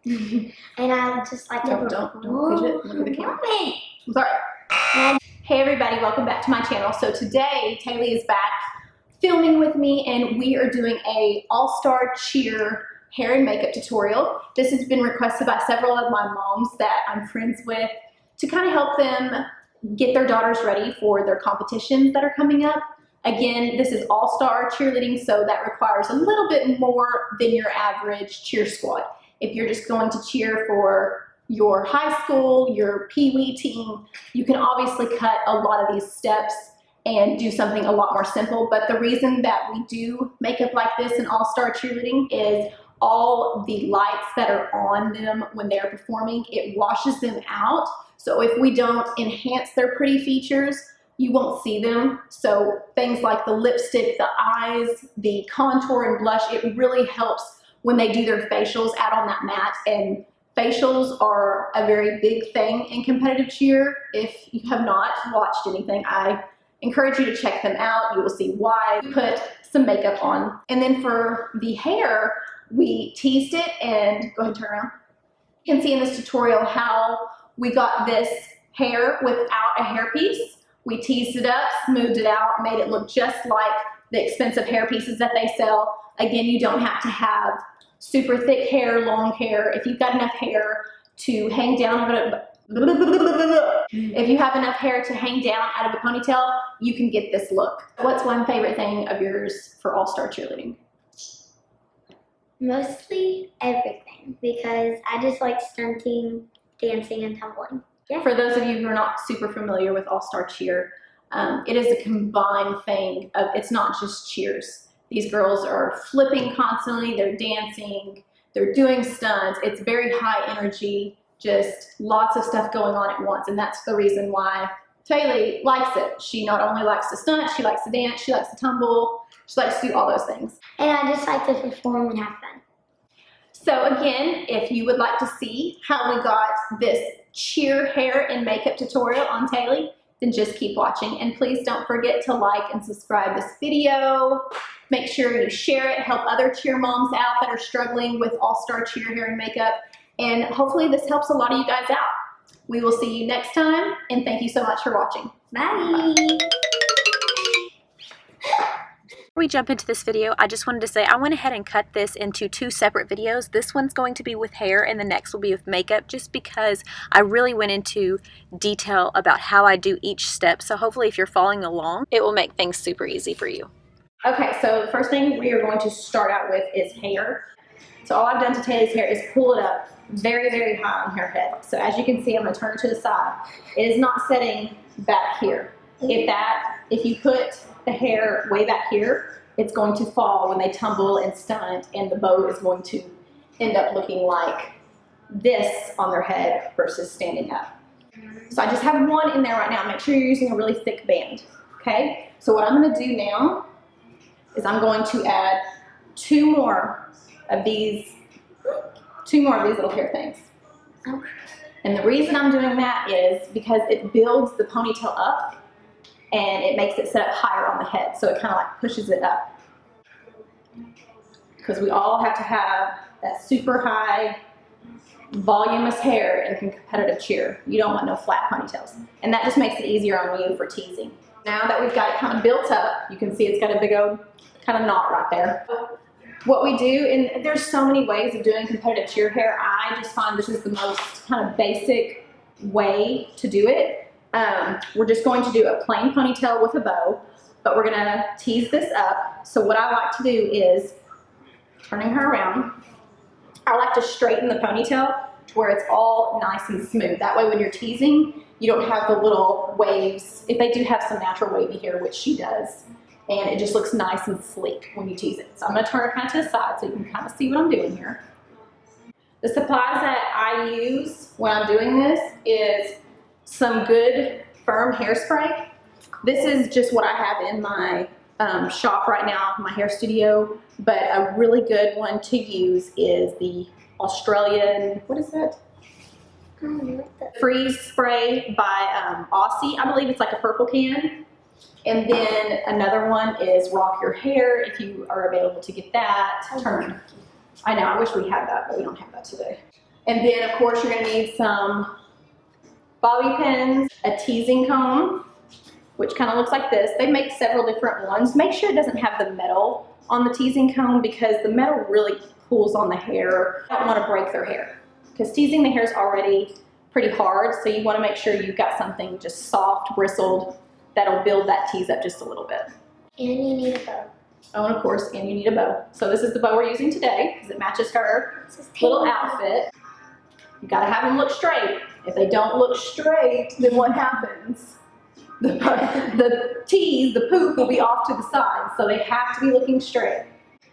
And I just like don't fidget. Look at the camera. I'm sorry. Hey everybody, welcome back to my channel. So today, Taylor is back filming with me and we are doing a All-Star Cheer hair and makeup tutorial. This has been requested by several of my moms that I'm friends with to kind of help them get their daughters ready for their competitions that are coming up. Again, this is All-Star Cheerleading, so that requires a little bit more than your average cheer squad. If you're just going to cheer for your high school, your Pee-wee team, you can obviously cut a lot of these steps and do something a lot more simple. But the reason that we do makeup like this in All-Star Cheerleading is all the lights that are on them when they're performing, it washes them out. So if we don't enhance their pretty features, you won't see them. So things like the lipstick, the eyes, the contour and blush, it really helps when they do their facials out on that mat. And facials are a very big thing in competitive cheer. If you have not watched anything, I encourage you to check them out. You will see why. We put some makeup on. And then for the hair, we teased it, and go ahead and turn around. You can see in this tutorial how we got this hair without a hairpiece. We teased it up, smoothed it out, made it look just like the expensive hair pieces that they sell. Again, you don't have to have super thick hair, long hair. If you've got enough hair to hang down, if you have enough hair to hang down out of a ponytail, you can get this look. What's one favorite thing of yours for All-Star Cheerleading? Mostly everything, because I just like stunting, dancing, and tumbling. Yeah. For those of you who are not super familiar with All-Star Cheer, it is a combined thing of, it's not just cheers. These girls are flipping constantly, they're dancing, they're doing stunts. It's very high energy, just lots of stuff going on at once. And that's the reason why Taylor likes it. She not only likes to stunt, she likes to dance, she likes to tumble, she likes to do all those things. And I just like to perform and have fun. So again, if you would like to see how we got this cheer hair and makeup tutorial on Taylor, then just keep watching. And please don't forget to like and subscribe this video. Make sure you share it, help other cheer moms out that are struggling with All-Star Cheer hair and makeup. And hopefully this helps a lot of you guys out. We will see you next time, and thank you so much for watching. Bye. Before we jump into this video, I just wanted to say I went ahead and cut this into two separate videos. This one's going to be with hair and the next will be with makeup, just because I really went into detail about how I do each step. So hopefully if you're following along, it will make things super easy for you. Okay, so the first thing we are going to start out with is hair. So all I've done to Taylor's hair is pull it up very, very high on her head. So as you can see, I'm going to turn it to the side. It is not setting back here. If you put the hair way back here, it's going to fall when they tumble and stunt, and the bow is going to end up looking like this on their head versus standing up. So I just have one in there right now. Make sure you're using a really thick band, okay? So what I'm going to do now is I'm going to add two more of these little hair things. And the reason I'm doing that is because it builds the ponytail up and it makes it set up higher on the head. So it kind of like pushes it up. Because we all have to have that super high voluminous hair in competitive cheer. You don't want no flat ponytails. And that just makes it easier on you for teasing. Now that we've got it kind of built up, you can see it's got a big old kind of knot right there. What we do, and there's so many ways of doing competitive cheer hair, I just find this is the most kind of basic way to do it. We're just going to do a plain ponytail with a bow, but we're going to tease this up. So what I like to do is, turning her around, I like to straighten the ponytail to where it's all nice and smooth. That way when you're teasing, you don't have the little waves. If they do have some natural wavy hair, which she does, and it just looks nice and sleek when you tease it. So I'm going to turn her kind of to the side so you can kind of see what I'm doing here. The supplies that I use when I'm doing this is some good firm hairspray. This is just what I have in my shop right now, my hair studio, but a really good one to use is the Australian, what is that? Freeze spray by Aussie. I believe it's like a purple can. And then another one is Rock Your Hair, if you are available to get that. I know, I wish we had that, but we don't have that today. And then of course you're gonna need some bobby pins, a teasing comb, which kind of looks like this. They make several different ones. Make sure it doesn't have the metal on the teasing comb because the metal really pulls on the hair. You don't want to break their hair because teasing the hair is already pretty hard, so you want to make sure you've got something just soft, bristled, that'll build that tease up just a little bit. And you need a bow. Oh, and of course, and you need a bow. So this is the bow we're using today because it matches her little outfit. You gotta have them look straight. If they don't look straight, then what happens? The tease, the poof will be off to the side, so they have to be looking straight.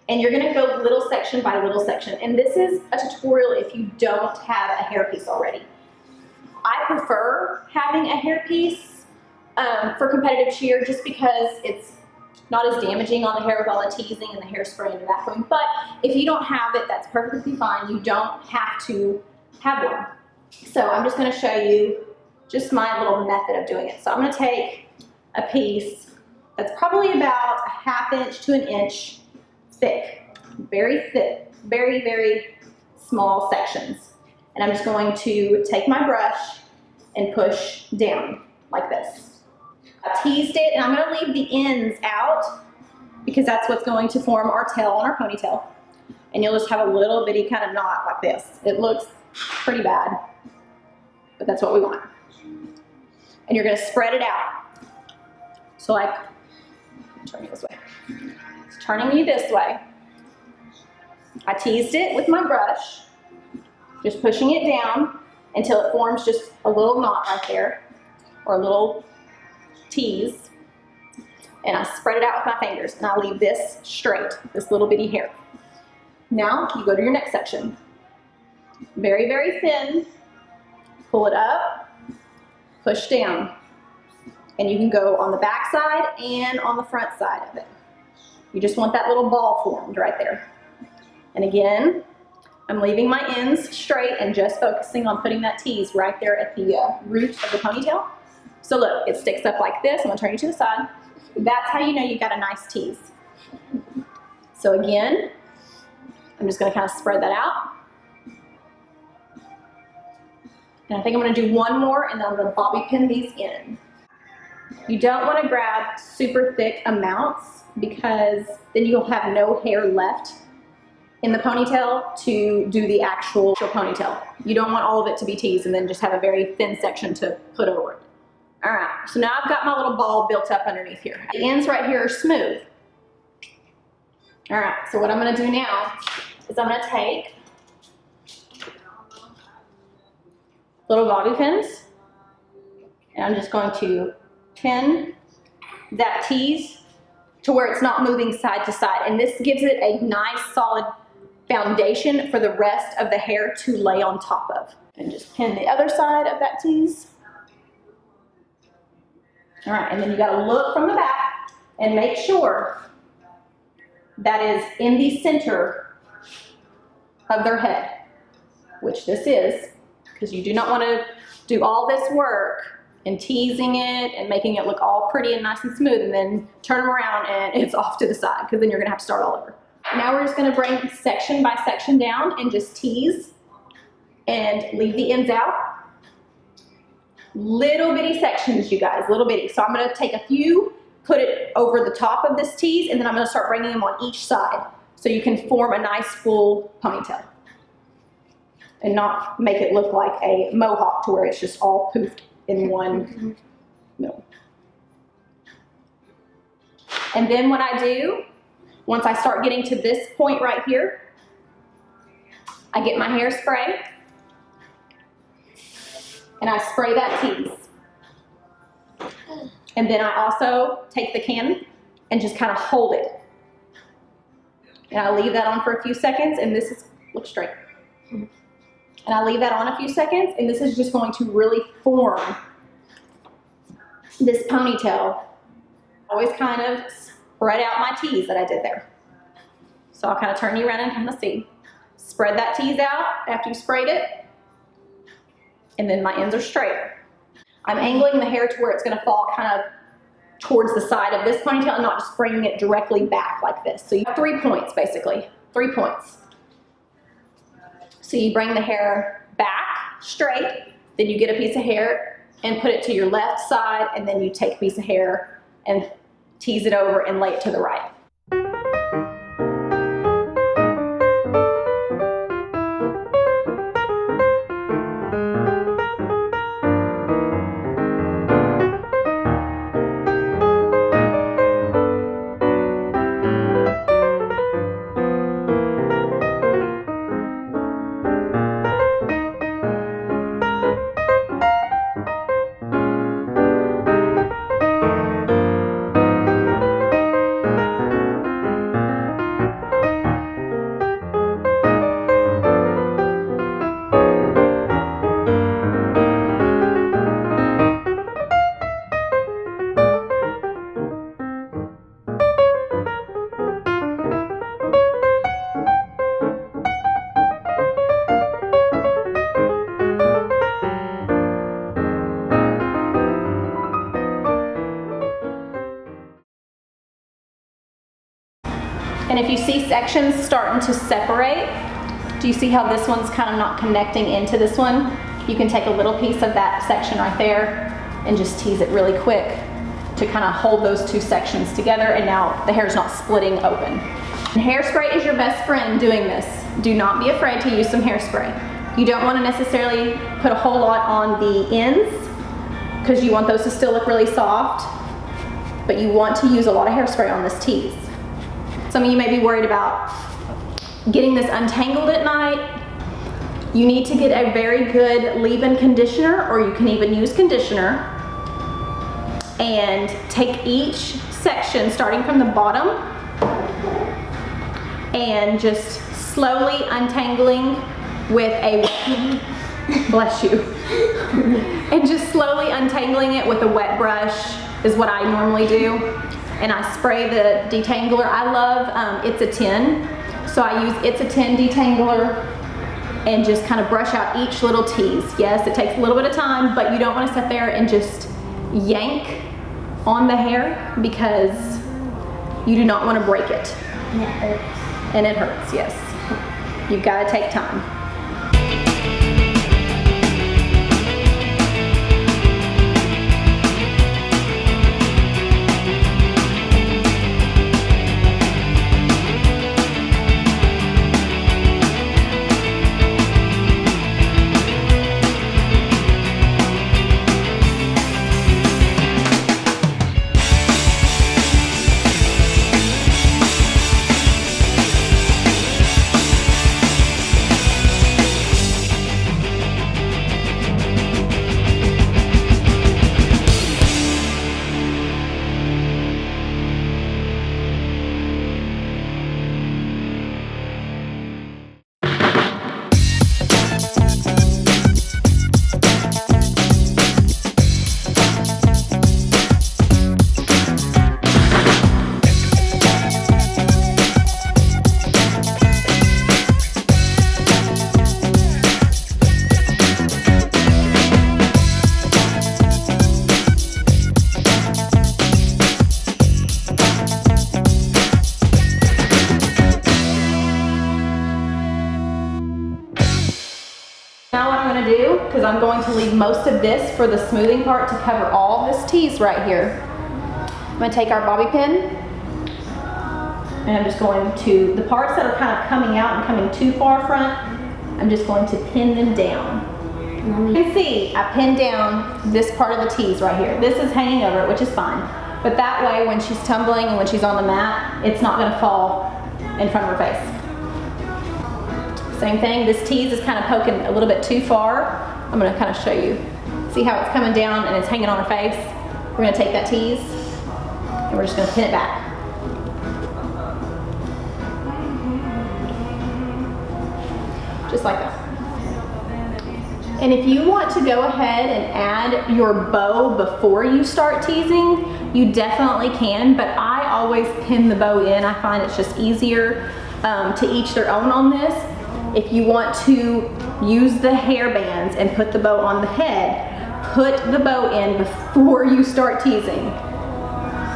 And you're gonna go little section by little section. And this is a tutorial if you don't have a hairpiece already. I prefer having a hairpiece for competitive cheer just because it's not as damaging on the hair with all the teasing and the hairspray and the vacuum. But if you don't have it, that's perfectly fine. You don't have to have one. So I'm just gonna show you just my little method of doing it. So I'm gonna take a piece that's probably about a ½ inch to an inch thick, very thick, very, very small sections. And I'm just going to take my brush and push down like this. I teased it, and I'm gonna leave the ends out because that's what's going to form our tail on our ponytail. And you'll just have a little bitty kind of knot like this. It looks pretty bad, but that's what we want. And you're gonna spread it out. So like, turn it this way. It's turning you this way. I teased it with my brush, just pushing it down until it forms just a little knot right there, or a little tease. And I spread it out with my fingers, and I leave this straight, this little bitty hair. Now you go to your next section. Very, very thin, pull it up, push down, and you can go on the back side and on the front side of it. You just want that little ball formed right there. And again, I'm leaving my ends straight and just focusing on putting that tease right there at the root of the ponytail. So look, it sticks up like this. I'm gonna turn you to the side. That's how you know you got a nice tease. So again, I'm just gonna kind of spread that out. And I think I'm gonna do one more, and then I'm gonna bobby pin these in. You don't wanna grab super thick amounts because then you'll have no hair left in the ponytail to do the actual ponytail. You don't want all of it to be teased and then just have a very thin section to put over it. All right, so now I've got my little ball built up underneath here. The ends right here are smooth. All right, so what I'm gonna do now is I'm gonna take little bobby pins, and I'm just going to pin that tease to where it's not moving side to side. And this gives it a nice solid foundation for the rest of the hair to lay on top of. And just pin the other side of that tease. All right, and then you gotta look from the back and make sure that is in the center of their head, which this is, because you do not want to do all this work and teasing it and making it look all pretty and nice and smooth and then turn them around and it's off to the side, because then you're gonna have to start all over. Now we're just gonna bring section by section down and just tease and leave the ends out. Little bitty sections, you guys, little bitty. So I'm gonna take a few, put it over the top of this tease, and then I'm gonna start bringing them on each side so you can form a nice full ponytail and not make it look like a mohawk to where it's just all poofed in one middle. And then what I do, once I start getting to this point right here, I get my hairspray and I spray that tease. And then I also take the can and just kind of hold it. And I leave that on for a few seconds, and this is, look straight. And I leave that on a few seconds, and this is just going to really form this ponytail. Always kind of spread out my tease that I did there. So I'll kind of turn you around and kind of see. Spread that tease out after you sprayed it, and then my ends are straight. I'm angling the hair to where it's gonna fall kind of towards the side of this ponytail and not just bringing it directly back like this. So you have 3 points, basically, 3 points. So you bring the hair back straight, then you get a piece of hair and put it to your left side, and then you take a piece of hair and tease it over and lay it to the right. And if you see sections starting to separate, do you see how this one's kind of not connecting into this one? You can take a little piece of that section right there and just tease it really quick to kind of hold those two sections together, and now the hair's not splitting open. And hairspray is your best friend doing this. Do not be afraid to use some hairspray. You don't want to necessarily put a whole lot on the ends because you want those to still look really soft, but you want to use a lot of hairspray on this tease. Some of you may be worried about getting this untangled at night. You need to get a very good leave-in conditioner, or you can even use conditioner, and take each section starting from the bottom and just slowly untangling with a bless you, and just slowly untangling it with a wet brush is what I normally do. And I spray the detangler. I love It's a 10, so I use It's a 10 detangler and just kind of brush out each little tease. Yes, it takes a little bit of time, but you don't want to sit there and just yank on the hair because you do not want to break it. And it hurts. And it hurts, yes. You've got to take time. Now what I'm going to do, because I'm going to leave most of this for the smoothing part to cover all this tease right here, I'm going to take our bobby pin and I'm just going to, the parts that are kind of coming out and coming too far front, I'm just going to pin them down. You can see I pinned down this part of the tease right here. This is hanging over it, which is fine. But that way when she's tumbling and when she's on the mat, it's not going to fall in front of her face. Same thing, this tease is kind of poking a little bit too far. I'm going to kind of show you. See how it's coming down and it's hanging on her face? We're going to take that tease and we're just going to pin it back. Just like that. And if you want to go ahead and add your bow before you start teasing, you definitely can, but I always pin the bow in. I find it's just easier to each their own on this. If you want to use the hair bands and put the bow on the head, put the bow in before you start teasing.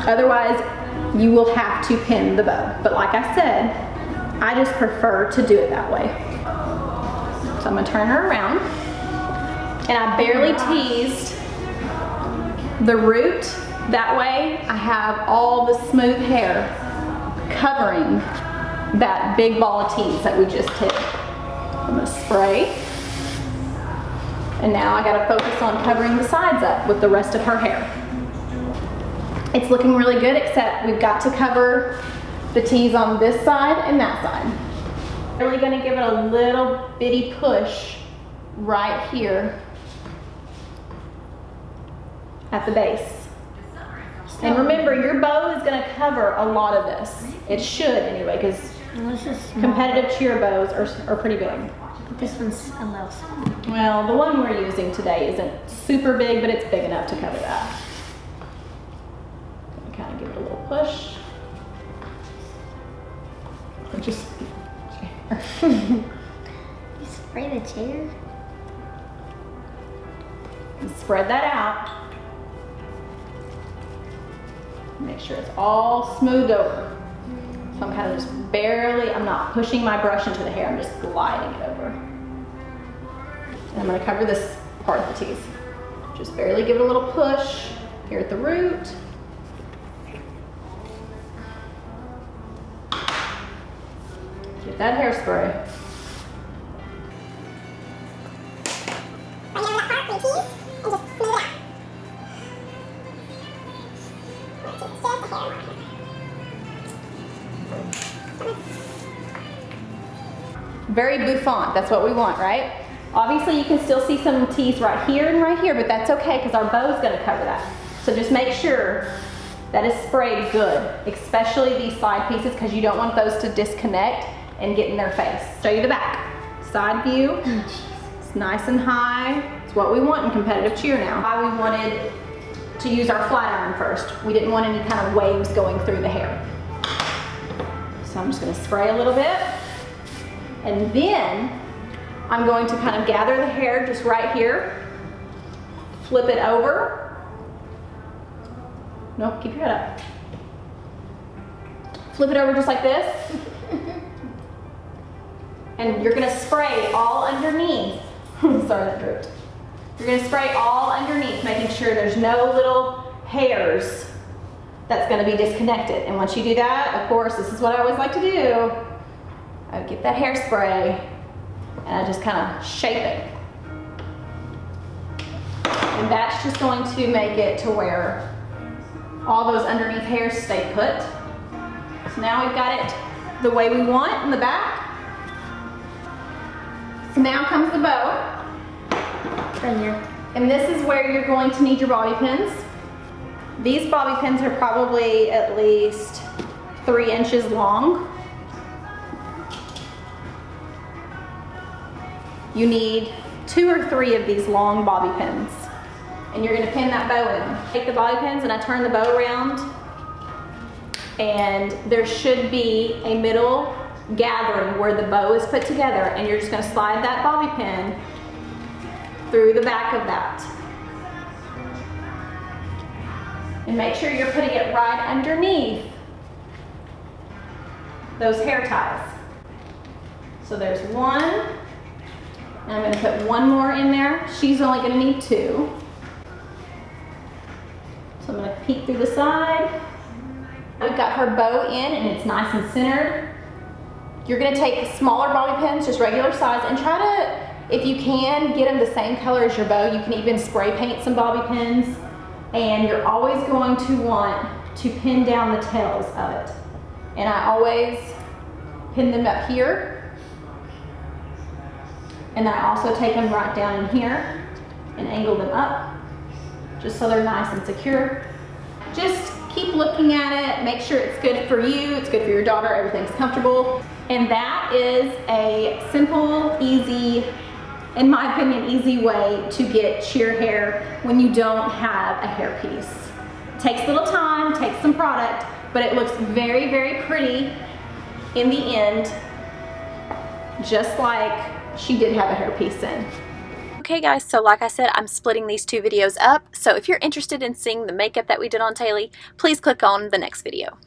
Otherwise, you will have to pin the bow. But like I said, I just prefer to do it that way. So So I'm gonna turn her around. And I barely teased the root. That way I have all the smooth hair covering that big ball of tease that we just did. I'm gonna spray. And now I gotta focus on covering the sides up with the rest of her hair. It's looking really good, except we've got to cover the tease on this side and that side. Really gonna give it a little bitty push right here at the base. And remember, your bow is gonna cover a lot of this. It should anyway, because competitive cheer bows are pretty big. This one's a little small. Well, the one we're using today isn't super big, but it's big enough to cover that. Kind of give it a little push. Or just You spray the chair? and spread that out. Make sure it's all smoothed over. So I'm kind of just barely, I'm not pushing my brush into the hair, I'm just gliding it over. And I'm gonna cover this part of the tease. Just barely give it a little push here at the root. Get that hairspray. Very bouffant, that's what we want, right? Obviously you can still see some tease right here, but that's okay because our bow's gonna cover that. So just make sure that is sprayed good, especially these side pieces, because you don't want those to disconnect and get in their face. Show you the back. Side view, it's nice and high. It's what we want in competitive cheer now. Why we wanted to use our flat iron first. We didn't want any kind of waves going through the hair. So I'm just gonna spray a little bit. And then I'm going to kind of gather the hair just right here, flip it over. Nope, keep your head up. Flip it over just like this. And you're gonna spray all underneath. Sorry, that drooped. You're gonna spray all underneath, making sure there's no little hairs that's gonna be disconnected. And once you do that, of course, this is what I always like to do. I get that hairspray and I just kind of shape it. And that's just going to make it to where all those underneath hairs stay put. So now we've got it the way we want in the back. So now comes the bow. Right here. And this is where you're going to need your bobby pins. These bobby pins are probably at least 3 inches long. You need 2 or 3 of these long bobby pins. And you're gonna pin that bow in. Take the bobby pins and I turn the bow around, and there should be a middle gathering where the bow is put together, and you're just gonna slide that bobby pin through the back of that. And make sure you're putting it right underneath those hair ties. So there's 1. And I'm gonna put 1 more in there. She's only gonna need 2. So I'm gonna peek through the side. We've got her bow in and it's nice and centered. You're gonna take smaller bobby pins, just regular size, and try to, if you can, get them the same color as your bow. You can even spray paint some bobby pins. And you're always going to want to pin down the tails of it. And I always pin them up here. And then I also take them right down in here and angle them up, just so they're nice and secure. Just keep looking at it, make sure it's good for you, it's good for your daughter, everything's comfortable. And that is a simple, easy, in my opinion, easy way to get cheer hair when you don't have a hairpiece. Takes a little time, takes some product, but it looks very, very pretty in the end, just like she did have a hairpiece in. Okay guys, so like I said, I'm splitting these 2 videos up. So if you're interested in seeing the makeup that we did on Taylor, please click on the next video.